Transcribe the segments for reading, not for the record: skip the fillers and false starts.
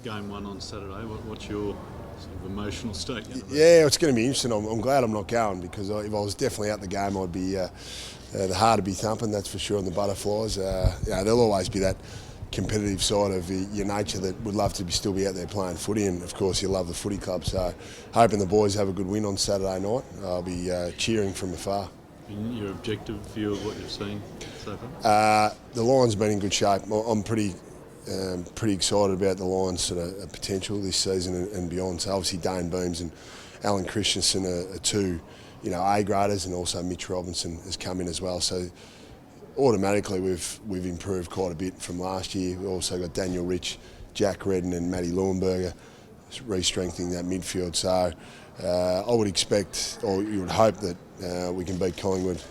game one on Saturday. What's your sort of emotional state? Yeah, it's going to be interesting. I'm glad I'm not going because if I was definitely at the game, I'd be the heart would be thumping. That's for sure. On the butterflies, there'll always be that competitive side of your nature that would love to still be out there playing footy, and of course you love the footy club. So, hoping the boys have a good win on Saturday night. I'll be cheering from afar. In your objective view of what you've seen so far? The Lions have been in good shape. I'm pretty excited about the Lions' sort of potential this season and beyond. So obviously Dane Beams and Alan Christensen are two, A graders, and also Mitch Robinson has come in as well. So automatically we've improved quite a bit from last year. We've also got Daniel Rich, Jack Redden and Matty Leuenberger re-strengthening that midfield. So I would expect, or you would hope, that we can beat Collingwood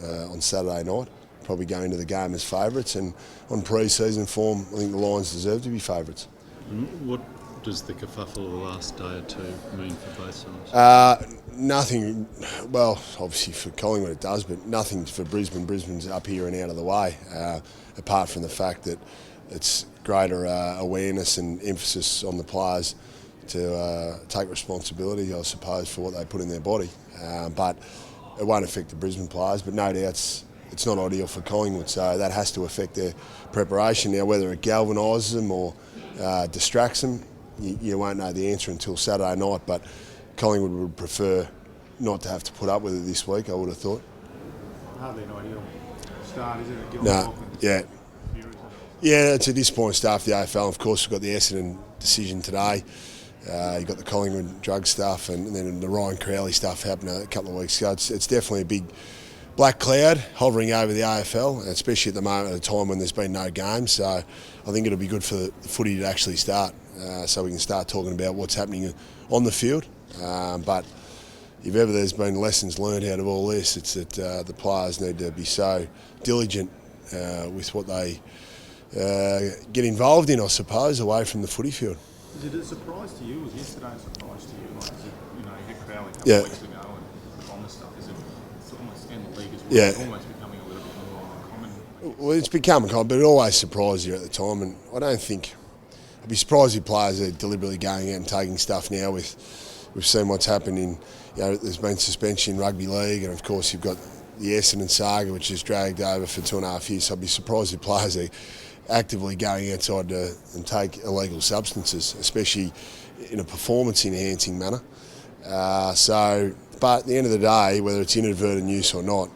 on Saturday night. Probably go into the game as favourites, and on pre-season form, I think the Lions deserve to be favourites. And what does the kerfuffle of the last day or two mean for both sides? Nothing. Well, obviously for Collingwood it does, but nothing for Brisbane. Brisbane's up here and out of the way, apart from the fact that it's greater awareness and emphasis on the players to take responsibility, I suppose, for what they put in their body. But it won't affect the Brisbane players, but no doubt it's not ideal for Collingwood, so that has to affect their preparation. Now, whether it galvanises them or distracts them, you won't know the answer until Saturday night, but Collingwood would prefer not to have to put up with it this week, I would have thought. Hardly an ideal start, is it? No, yeah. Yeah, it's a disappointing start for the AFL. Of course, we've got the Essendon decision today. You've got the Collingwood drug stuff, and then the Ryan Crowley stuff happened a couple of weeks ago. It's definitely a big black cloud hovering over the AFL, especially at the moment at a time when there's been no games. So I think it'll be good for the footy to actually start, so we can start talking about what's happening on the field. But if ever there's been lessons learned out of all this, it's that the players need to be so diligent with what they get involved in, I suppose, away from the footy field. Is it a surprise to you? Was yesterday a surprise to you? Like, you hit Crowley a couple Yeah. of weeks ago and on the stuff. Is it's almost in the league as well? Yeah. It's almost becoming a little bit more common. Well, it's become common, but it always surprised you at the time, and I don't think I'd be surprised if players are deliberately going out and taking stuff now. We've seen what's happened in, there's been suspension in rugby league, and of course you've got the Essendon saga, which has dragged over for 2.5 years. So I'd be surprised if players are actively going outside and take illegal substances, especially in a performance-enhancing manner. But at the end of the day, whether it's inadvertent use or not,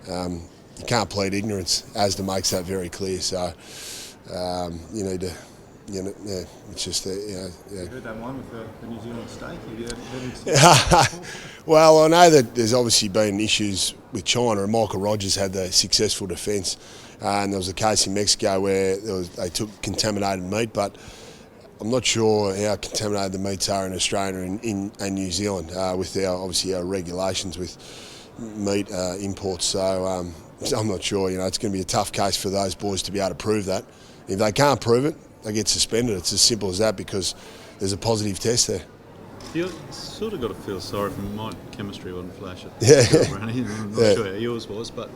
you can't plead ignorance. ASADA makes that very clear. So you need to, it's just You heard that one with the New Zealand steak? Have you Well, I know that there's obviously been issues with China, and Michael Rogers had the successful defence, and there was a case in Mexico where they took contaminated meat, but I'm not sure how contaminated the meats are in Australia and New Zealand with our regulations with meat imports. So I'm not sure. It's going to be a tough case for those boys to be able to prove that. If they can't prove it, they get suspended. It's as simple as that, because there's a positive test there. You sort of got to feel sorry for them. My chemistry wasn't flash at Yeah. I'm not sure how yours was, but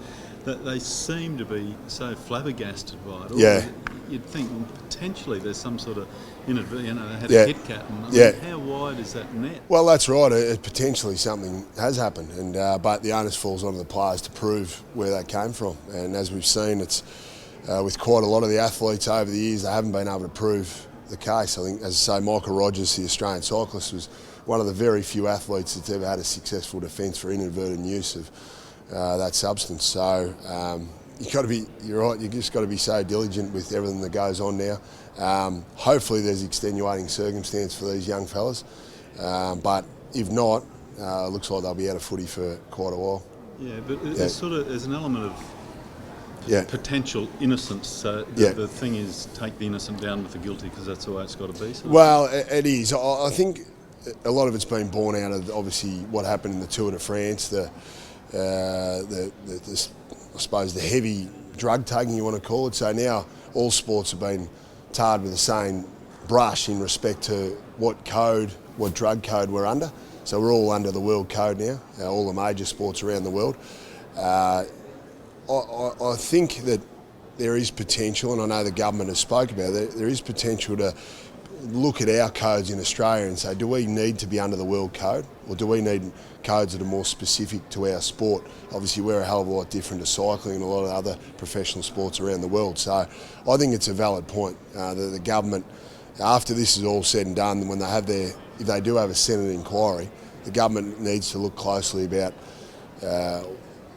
they seem to be so flabbergasted by it. Yeah. You'd think potentially there's some sort of, they had Yeah. a hit cat. And how wide is that net? Well, that's right. Potentially something has happened, but the onus falls on the players to prove where that came from. And as we've seen, it's with quite a lot of the athletes over the years, they haven't been able to prove the case. I think, as I say, Michael Rogers, the Australian cyclist, was one of the very few athletes that's ever had a successful defence for inadvertent use of that substance. So you're right, you just got to be so diligent with everything that goes on now. Hopefully there's extenuating circumstance for these young fellas, but if not, it looks like they'll be out of footy for quite a while. Yeah, but there's an element of potential innocence. So the thing is, take the innocent down with the guilty, because that's the way it's got to be. So. Well, it is. I think a lot of it's been born out of obviously what happened in the Tour de France, I suppose the heavy drug taking, you want to call it. So now all sports have been tarred with the same brush in respect to what drug code we're under. So we're all under the world code now, all the major sports around the world. I think that there is potential, and I know the government has spoke about it, there is potential to look at our codes in Australia and say, do we need to be under the world code, or do we need codes that are more specific to our sport? Obviously, we're a hell of a lot different to cycling and a lot of other professional sports around the world. So I think it's a valid point that the government, after this is all said and done, when if they do have a Senate inquiry, the government needs to look closely about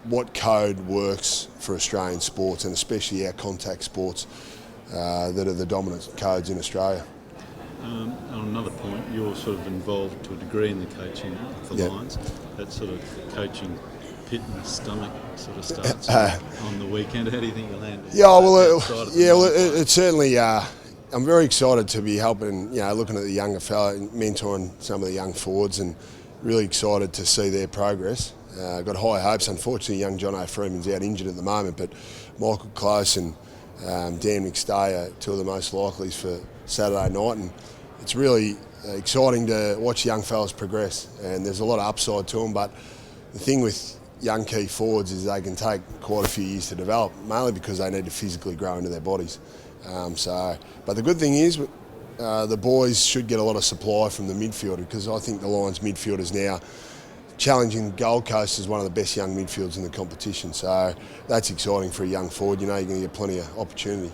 what code works for Australian sports, and especially our contact sports that are the dominant codes in Australia. On another point, you're sort of involved to a degree in the coaching of the Lions. That sort of coaching pit in the stomach sort of starts on the weekend. How do you think you'll land it? It's certainly. I'm very excited to be helping, looking at the younger fella, mentoring some of the young forwards, and really excited to see their progress. Got high hopes. Unfortunately, young John O'Freeman's out injured at the moment, but Michael Close and Dan McStay are two of the most likelies for Saturday night, and it's really exciting to watch young fellas progress, and there's a lot of upside to them. But the thing with young key forwards is they can take quite a few years to develop, mainly because they need to physically grow into their bodies. But the good thing is the boys should get a lot of supply from the midfielder, because I think the Lions midfielders now challenging Gold Coast as one of the best young midfields in the competition. So that's exciting for a young forward. You're going to get plenty of opportunity.